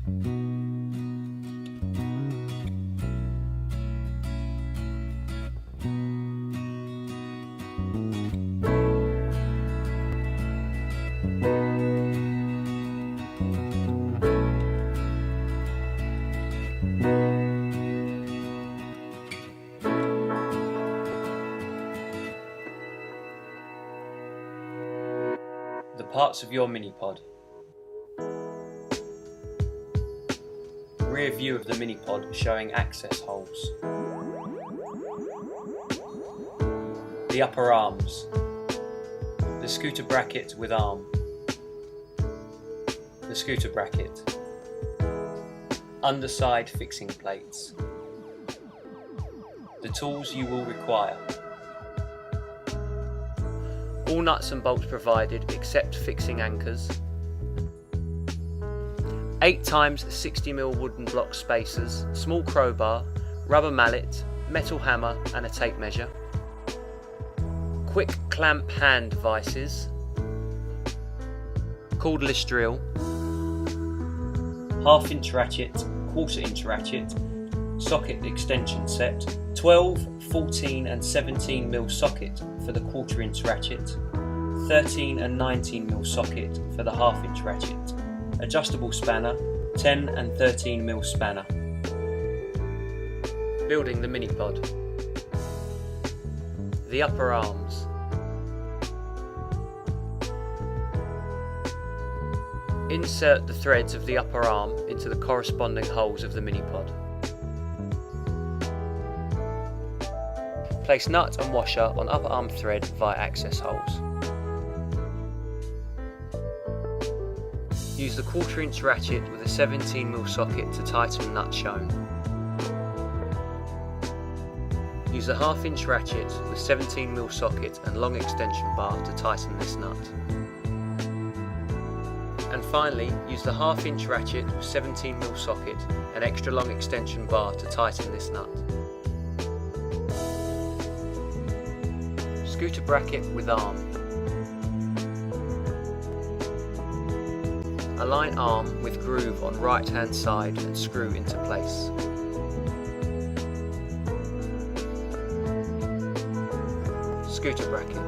The parts of your Minipod. Rear view of the Minipod showing access holes. The upper arms. The scooter bracket with arm. The scooter bracket. Underside fixing plates. The tools you will require. All nuts and bolts provided except fixing anchors. 8x 60mm wooden block spacers, small crowbar, rubber mallet, metal hammer and a tape measure. Quick clamp hand devices. Cordless drill. 1/2 inch ratchet, 1/4 inch ratchet, socket extension set, 12, 14 and 17mm socket for the 1/4 inch ratchet, 13 and 19mm socket for the 1/2 inch ratchet, adjustable spanner, 10 and 13mm spanner. Building the Minipod. The upper arms. Insert the threads of the upper arm into the corresponding holes of the Minipod. Place nut and washer on upper arm thread via access holes. Use the 1/4 inch ratchet with a 17mm socket to tighten nut shown. Use the 1/2 inch ratchet with 17mm socket and long extension bar to tighten this nut. And finally, use the 1/2 inch ratchet with 17mm socket and extra long extension bar to tighten this nut. Scooter bracket with arm. Align arm with groove on right hand side and screw into place. Scooter bracket.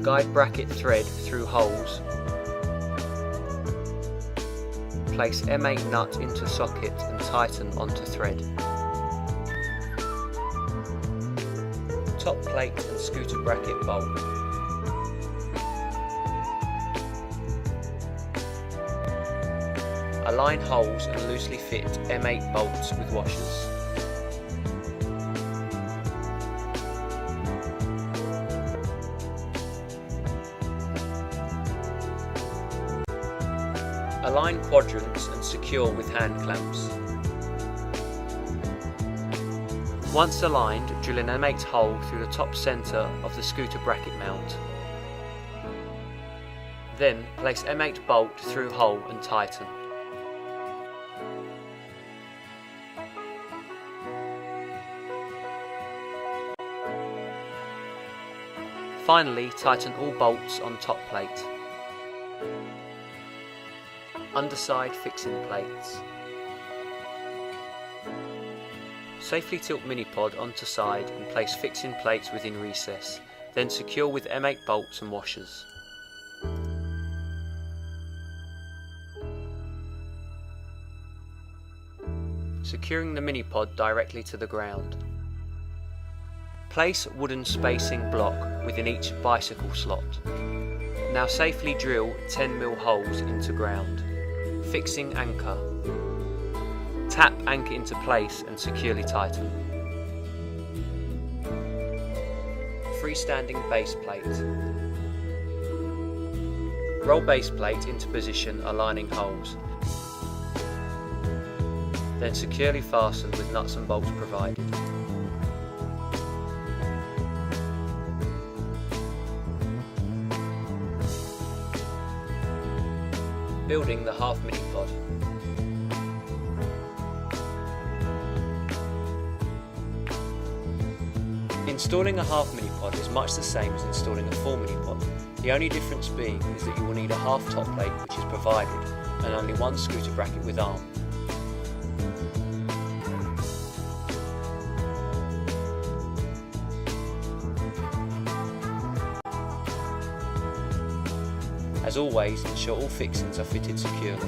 Guide bracket thread through holes. Place M8 nut into socket and tighten onto thread. Top plate and scooter bracket bolt. Align holes and loosely fit M8 bolts with washers. Align quadrants and secure with hand clamps. Once aligned, drill an M8 hole through the top centre of the scooter bracket mount. Then place M8 bolt through hole and tighten. Finally, tighten all bolts on top plate. Underside fixing plates. Safely tilt Minipod onto side and place fixing plates within recess, then secure with M8 bolts and washers. Securing the Minipod directly to the ground. Place wooden spacing block within each bicycle slot. Now safely drill 10mm holes into ground. Fixing anchor. Tap anchor into place and securely tighten. Freestanding base plate. Roll base plate into position, aligning holes. Then securely fasten with nuts and bolts provided. Building the half Minipod. Installing a half Minipod is much the same as installing a full Minipod. The only difference being is that you will need a half top plate which is provided, and only one scooter bracket with arm. As always, ensure all fixings are fitted securely.